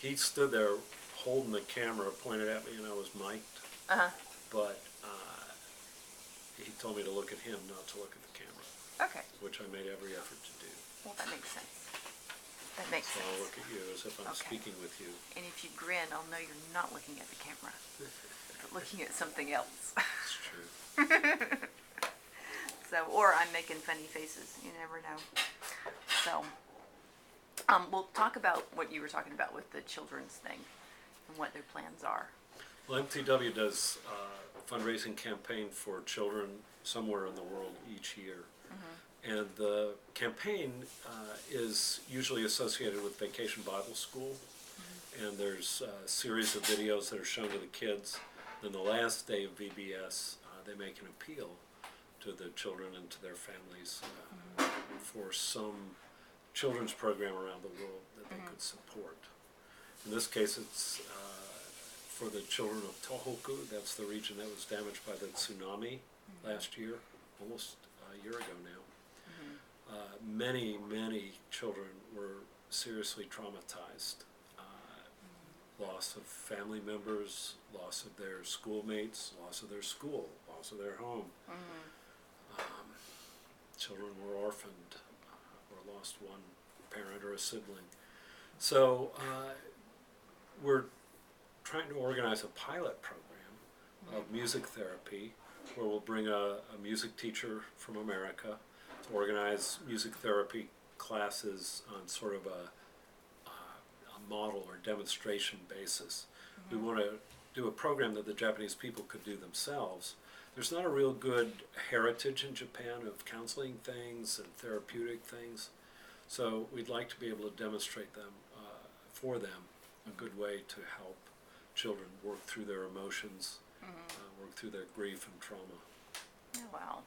he stood there holding the camera pointed at me, and I was mic'd. But he told me to look at him, not to look at the camera. Okay. Which I made every effort to do. Well, that makes sense. That makes so sense. I'll look at you as if I'm speaking with you. And if you grin, I'll know you're not looking at the camera, but looking at something else. That's true. So, or I'm making funny faces. You never know. So, we'll talk about what you were talking about with the children's thing and what their plans are. Well, MTW does a fundraising campaign for children somewhere in the world each year. And the campaign is usually associated with Vacation Bible School. And there's a series of videos that are shown to the kids. Then the last day of VBS, they make an appeal to the children and to their families for some children's program around the world that they could support. In this case, it's for the children of Tohoku. That's the region that was damaged by the tsunami last year, almost a year ago now. Many, many children were seriously traumatized. Loss of family members, loss of their schoolmates, loss of their school, loss of their home. Children were orphaned or lost one parent or a sibling. So we're trying to organize a pilot program of music therapy where we'll bring a music teacher from America to organize music therapy classes on sort of a model or demonstration basis. We want to do a program that the Japanese people could do themselves. There's not a real good heritage in Japan of counseling things and therapeutic things, so we'd like to be able to demonstrate them for them a good way to help children work through their emotions, work through their grief and trauma. Oh, wow.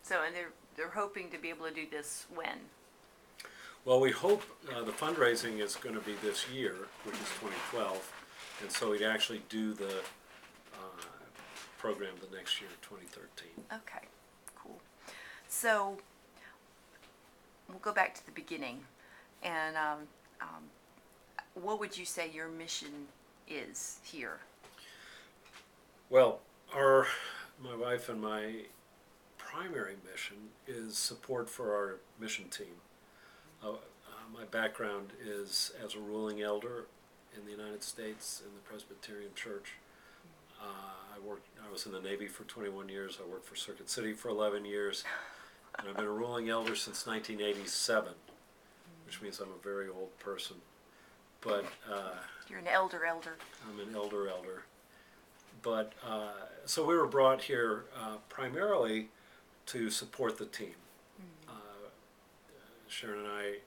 So, and they're hoping to be able to do this when? Well, we hope the fundraising is going to be this year, which is 2012, and so we'd actually do the program the next year, 2013. Okay, cool. So, we'll go back to the beginning, and what would you say your mission is here? Well, my wife and my primary mission is support for our mission team. My background is as a ruling elder in the United States in the Presbyterian Church. I was in the Navy for 21 years. I worked for Circuit City for 11 years. And I've been a ruling elder since 1987, which means I'm a very old person. But you're an elder. I'm an elder. But so we were brought here primarily to support the team. Sharon and I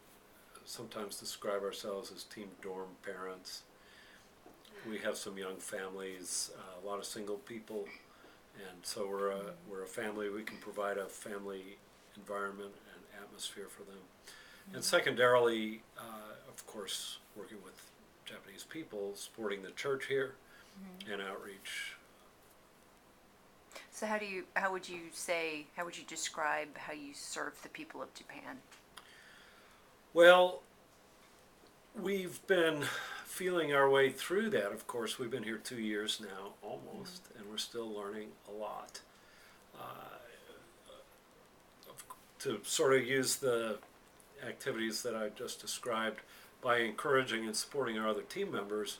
sometimes describe ourselves as team dorm parents. We have some young families, a lot of single people, and so we're a family. We can provide a family environment and atmosphere for them. And secondarily, of course, working with Japanese people, supporting the church here and outreach. So how would you describe how you serve the people of Japan? Well, we've been feeling our way through that. Of course, we've been here 2 years now, almost, and we're still learning a lot. To sort of use the activities that I just described, by encouraging and supporting our other team members,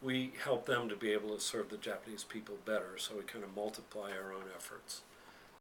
we help them to be able to serve the Japanese people better, so we kind of multiply our own efforts.